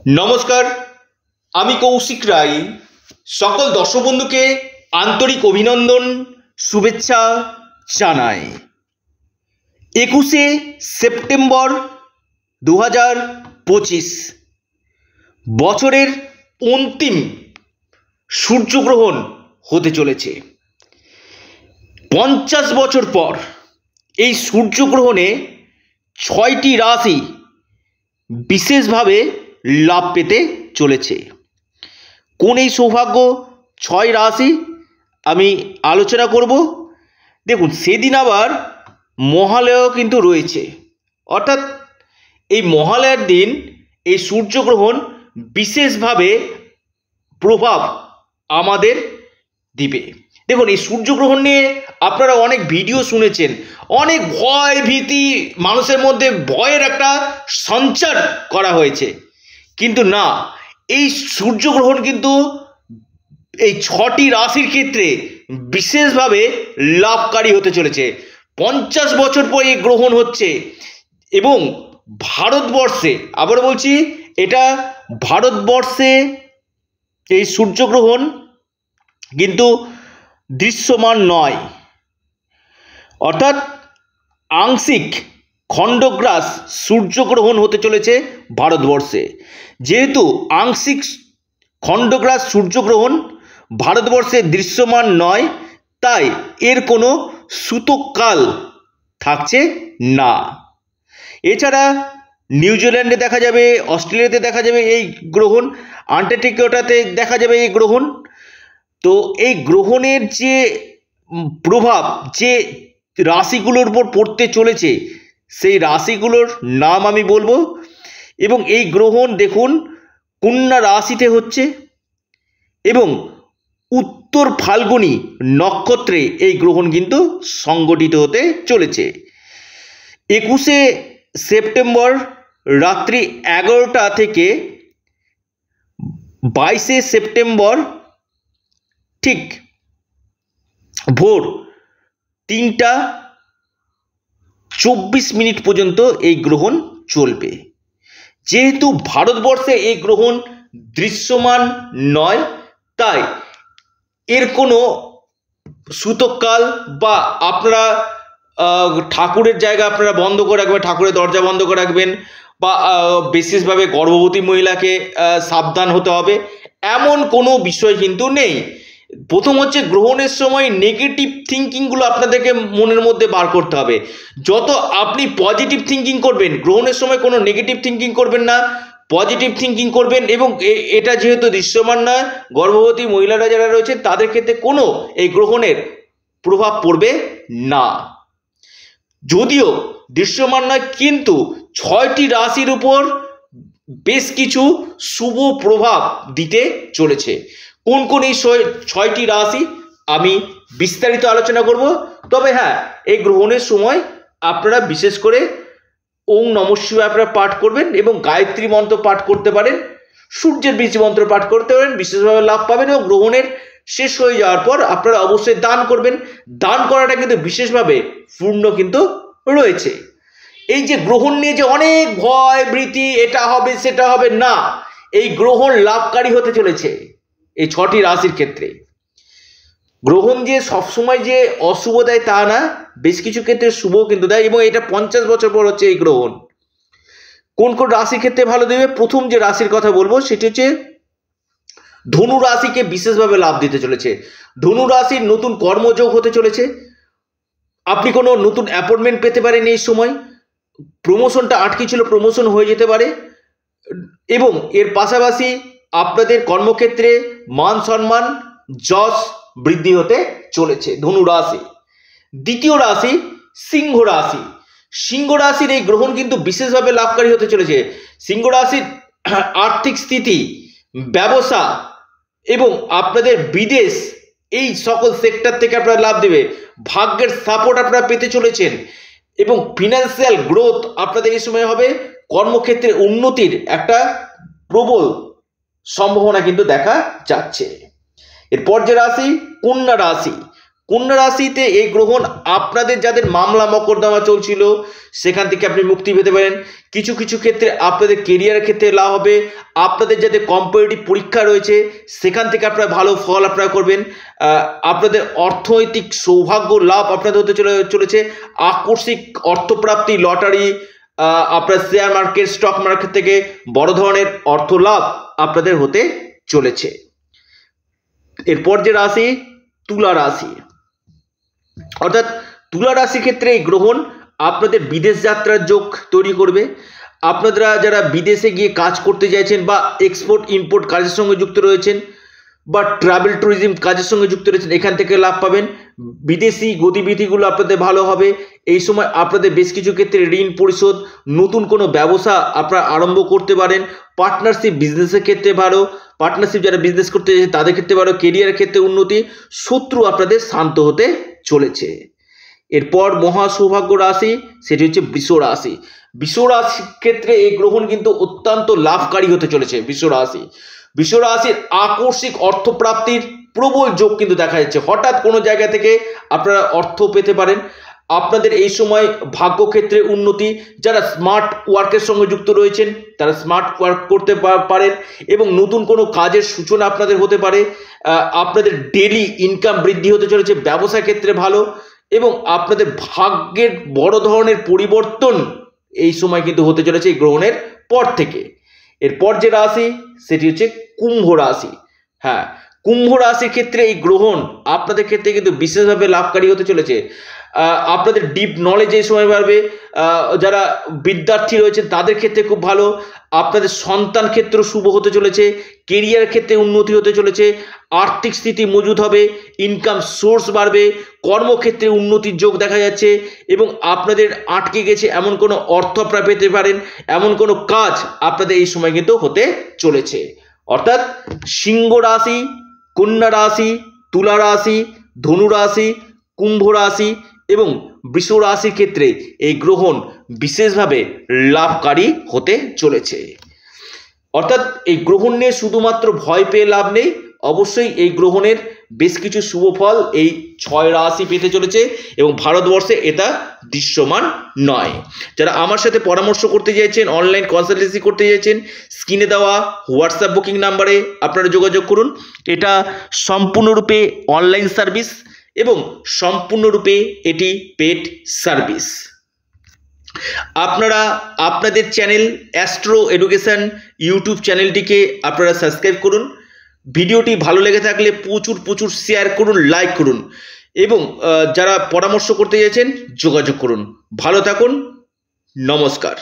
নমস্কার, আমি কৌশিক রায়। সকল দর্শক বন্ধুকে আন্তরিক অভিনন্দন, শুভেচ্ছা জানাই। 21শে সেপ্টেম্বর 2025 বছরের অন্তিম সূর্যগ্রহণ হতে চলেছে। 50 বছর পর এই সূর্যগ্রহণে 6টি রাশি বিশেষভাবে লাভ পেতে চলেছে। কোন এই সৌভাগ্য 6 রাশি আমি আলোচনা করব। দেখুন, সেদিন আবার মহালয়াও কিন্তু রয়েছে, অর্থাৎ এই মহালয়ার দিন এই সূর্যগ্রহণ বিশেষভাবে প্রভাব আমাদের দিবে। দেখুন, এই সূর্যগ্রহণ নিয়ে আপনারা অনেক ভিডিও শুনেছেন, অনেক ভয় ভীতি মানুষের মধ্যে ভয়ের একটা সঞ্চার করা হয়েছে, কিন্তু না, এই সূর্যগ্রহণ কিন্তু এই 6টি রাশির ক্ষেত্রে বিশেষভাবে লাভকারী হতে চলেছে। 50 বছর পর এই গ্রহণ হচ্ছে এবং ভারতবর্ষে, আবার বলছি, এটা ভারতবর্ষে এই সূর্যগ্রহণ কিন্তু দৃশ্যমান নয়, অর্থাৎ আংশিক খণ্ডগ্রাস সূর্যগ্রহণ হতে চলেছে ভারতবর্ষে। যেহেতু আংশিক খণ্ডগ্রাস সূর্যগ্রহণ ভারতবর্ষে দৃশ্যমান নয়, তাই এর কোনো সূতককাল থাকছে না। এছাড়া নিউজিল্যান্ডে দেখা যাবে, অস্ট্রেলিয়াতে দেখা যাবে এই গ্রহণ, আন্টার্কটিকাতে দেখা যাবে এই গ্রহণ। তো এই গ্রহণের যে প্রভাব যে রাশিগুলোর উপর পড়তে চলেছে, সেই রাশিগুলোর নাম আমি বলবো। এবং এই গ্রহণ দেখুন কন্যা রাশিতে হচ্ছে এবং উত্তর ফাল্গুনী নক্ষত্রে এই গ্রহণ কিন্তু সংগঠিত হতে চলেছে। 21শে সেপ্টেম্বর রাত্রি 11টা থেকে 22শে সেপ্টেম্বর ঠিক ভোর 3টা 24 পর্যন্ত এই গ্রহণ চলবে। যেহেতু ভারতবর্ষে এই গ্রহণ দৃশ্যমান নয়, তাই এর কোনো সূতককাল বা আপনারা ঠাকুরের জায়গা আপনারা বন্ধ করে রাখবেন, ঠাকুরের দরজা বন্ধ করে রাখবেন, বা বিশেষভাবে গর্ভবতী মহিলাকে সাবধান হতে হবে, এমন কোনো বিষয় কিন্তু নেই। প্রথম হচ্ছে, গ্রহণের সময় নেগেটিভ থিঙ্কিংগুলো আপনাদেরকে মনের মধ্যে বার করতে হবে। যত আপনি পজিটিভ থিঙ্কিং করবেন, গ্রহণের সময় কোনো নেগেটিভ থিঙ্কিং করবেন না, পজিটিভ থিঙ্কিং করবেন। এবং এটা যেহেতু দৃশ্যমান নয়, গর্ভবতী মহিলারা যারা রয়েছে তাদের ক্ষেত্রে কোনো এই গ্রহণের প্রভাব পড়বে না। যদিও দৃশ্যমান নয়, কিন্তু 6টি রাশির উপর বেশ কিছু শুভ প্রভাব দিতে চলেছে। কোন কোন এই 6টি রাশি আমি বিস্তারিত আলোচনা করব। তবে হ্যাঁ, এই গ্রহণের সময় আপনারা বিশেষ করে ওম নমঃ শিবায় আপনারা পাঠ করবেন এবং গায়ত্রী মন্ত্র পাঠ করতে পারেন, সূর্যের বীজ মন্ত্র পাঠ করতে পারেন, বিশেষভাবে লাভ পাবেন। এবং গ্রহণের শেষ হয়ে যাওয়ার পর আপনারা অবশ্যই দান করবেন। দান করাটা কিন্তু বিশেষভাবে পূর্ণ কিন্তু রয়েছে। এই যে গ্রহণ নিয়ে যে অনেক ভয় ভীতি, এটা হবে সেটা হবে, না, এই গ্রহণ লাভকারী হতে চলেছে এই 6টি রাশির ক্ষেত্রে। গ্রহণ যে সবসময় যে অশুভ দেয় তা না, বেশ কিছু ক্ষেত্রে শুভ কিন্তু দেয়। এবং এটা 50 বছর পর হচ্ছে এই গ্রহণ। কোন কোন রাশির ক্ষেত্রে ভালো দেবে? প্রথম যে রাশির কথা বলবো সেটি হচ্ছে ধনু রাশিকে বিশেষভাবে লাভ দিতে চলেছে। ধনু রাশির নতুন কর্মযোগ হতে চলেছে। আপনি কোনো নতুন অ্যাপয়েন্টমেন্ট পেতে পারেন এই সময়। প্রমোশনটা আটকে ছিল, প্রমোশন হয়ে যেতে পারে। এবং এর পাশাপাশি আপনাদের কর্মক্ষেত্রে মান সম্মান যশ বৃদ্ধি হতে চলেছে ধনু রাশি। দ্বিতীয় রাশি সিংহ রাশি। সিংহ রাশির এই গ্রহণ কিন্তু বিশেষভাবে লাভকারী হতে চলেছে। সিংহ রাশির আর্থিক স্থিতি, ব্যবসা এবং আপনাদের বিদেশ, এই সকল সেক্টর থেকে আপনারা লাভ দেবে। ভাগ্যের সাপোর্ট আপনারা পেতে চলেছেন এবং ফিনান্সিয়াল গ্রোথ আপনাদের এই সময় হবে। কর্মক্ষেত্রে উন্নতির একটা প্রবল সম্ভাবনা কিন্তু দেখা যাচ্ছে। এরপর যে রাশি কন্যা রাশি। কন্যা রাশিতে এই গ্রহণ আপনাদের যাদের মামলা মকদ্দমা চলছিল সেখান থেকে আপনি মুক্তি পেতে পারেন। কিছু কিছু ক্ষেত্রে আপনাদের কেরিয়ারের ক্ষেত্রে লাভ হবে। আপনাদের যাদের কম্পিটিটিভ পরীক্ষা রয়েছে সেখান থেকে আপনারা ভালো ফল আপনারা করবেন। আপনাদের অর্থনৈতিক সৌভাগ্য লাভ আপনাদের হতে চলেছে। আকস্মিক অর্থপ্রাপ্তি, লটারি, আপনার শেয়ার মার্কেট, স্টক মার্কেট থেকে বড় ধরনের অর্থ লাভ আপনাদের হতে চলেছে। এরপর যে রাশি তুলা রাশি, অর্থাৎ তুলা রাশির ক্ষেত্রে এই গ্রহণ আপনাদের বিদেশ যাত্রার যোগ তৈরি করবে। আপনারা যারা বিদেশে গিয়ে কাজ করতে চাইছেন বা এক্সপোর্ট ইম্পোর্ট কাজের সঙ্গে যুক্ত রয়েছেন বা ট্রাভেল ট্যুরিজম কাজের সঙ্গে যুক্ত রয়েছেন, এখান থেকে লাভ পাবেন। বিদেশি গতিবিধিগুলো আপনাদের ভালো হবে। এই সময় আপনাদের বেশ কিছু ক্ষেত্রে ঋণ পরিশোধ, নতুন কোনো ব্যবসা আপনারা আরম্ভ করতে পারেন। পার্টনারশিপ বিজনেসের ক্ষেত্রে ভালো, পার্টনারশিপ যারা বিজনেস করতে চাইছে তাদের ক্ষেত্রে ভালো, কেরিয়ারের ক্ষেত্রে উন্নতি, শত্রু আপনাদের শান্ত হতে চলেছে। এরপর মহা সৌভাগ্য রাশি সেটি হচ্ছে বৃষ রাশি। বৃষ রাশির ক্ষেত্রে এই গ্রহণ কিন্তু অত্যন্ত লাভকারী হতে চলেছে। বৃষ রাশির আকস্মিক অর্থপ্রাপ্তির প্রবল যোগ কিন্তু দেখা যাচ্ছে। হঠাৎ কোনো জায়গা থেকে আপনারা অর্থ পেতে পারেন। আপনাদের এই সময় ভাগ্যক্ষেত্রে উন্নতি, যারা স্মার্ট ওয়ার্কের সঙ্গে যুক্ত রয়েছেন তারা স্মার্ট ওয়ার্ক করতে পারেন এবং নতুন কোনো কাজের সূচনা আপনাদের হতে পারে। আপনাদের ডেলি ইনকাম বৃদ্ধি হতে চলেছে, ব্যবসা ক্ষেত্রে ভালো এবং আপনাদের ভাগ্যের বড় ধরনের পরিবর্তন এই সময় কিন্তু হতে চলেছে এই গ্রহণের পর থেকে। এরপর যে রাশি সেটি হচ্ছে কুম্ভ রাশি। হ্যাঁ, কুম্ভ রাশির ক্ষেত্রে এই গ্রহণ আপনাদের ক্ষেত্রে কিন্তু বিশেষভাবে লাভকারী হতে চলেছে। আপনাদের ডিপ নলেজ এই সময় বাড়বে। যারা বিদ্যার্থী রয়েছেন তাদের ক্ষেত্রে খুব ভালো। আপনাদের সন্তান ক্ষেত্র শুভ হতে চলেছে, কেরিয়ার ক্ষেত্রে উন্নতি হতে চলেছে, আর্থিক স্থিতি মজুদ হবে, ইনকাম সোর্স বাড়বে, কর্মক্ষেত্রে উন্নতির যোগ দেখা যাচ্ছে এবং আপনাদের আটকে গেছে এমন কোনো অর্থ আপনারা পেতে পারেন, এমন কোনো কাজ আপনাদের এই সময় কিন্তু হতে চলেছে। অর্থাৎ সিংহ রাশি, কন্যা রাশি, তুলা রাশি, ধনু রাশি, কুম্ভ রাশি এবং বৃষ রাশির ক্ষেত্রে এই গ্রহণ বিশেষভাবে লাভকারী হতে চলেছে। অর্থাৎ এই গ্রহণ নিয়ে শুধুমাত্র ভয় পেয়ে লাভ নেই, অবশ্যই এই গ্রহণের বেশ কিছু শুভ ফল এই 6 রাশি পেতে চলেছে এবং ভারতবর্ষে এটা দৃশ্যমান নয়। যারা আমার সাথে পরামর্শ করতে চাইছেন, অনলাইন কনসালটেন্সি করতে চাইছেন, স্ক্রিনে দেওয়া হোয়াটসঅ্যাপ বুকিং নাম্বারে আপনারা যোগাযোগ করুন। এটা সম্পূর্ণরূপে অনলাইন সার্ভিস এবং সম্পূর্ণরূপে এটি পেড সার্ভিস। আপনারা আপনাদের চ্যানেল অ্যাস্ট্রো এডুকেশন ইউটিউব চ্যানেলটিকে আপনারা সাবস্ক্রাইব করুন। ভিডিওটি ভালো লেগে থাকলে প্রচুর শেয়ার করুন, লাইক করুন এবং যারা পরামর্শ করতে চাইছেন যোগাযোগ করুন। ভালো থাকুন, নমস্কার।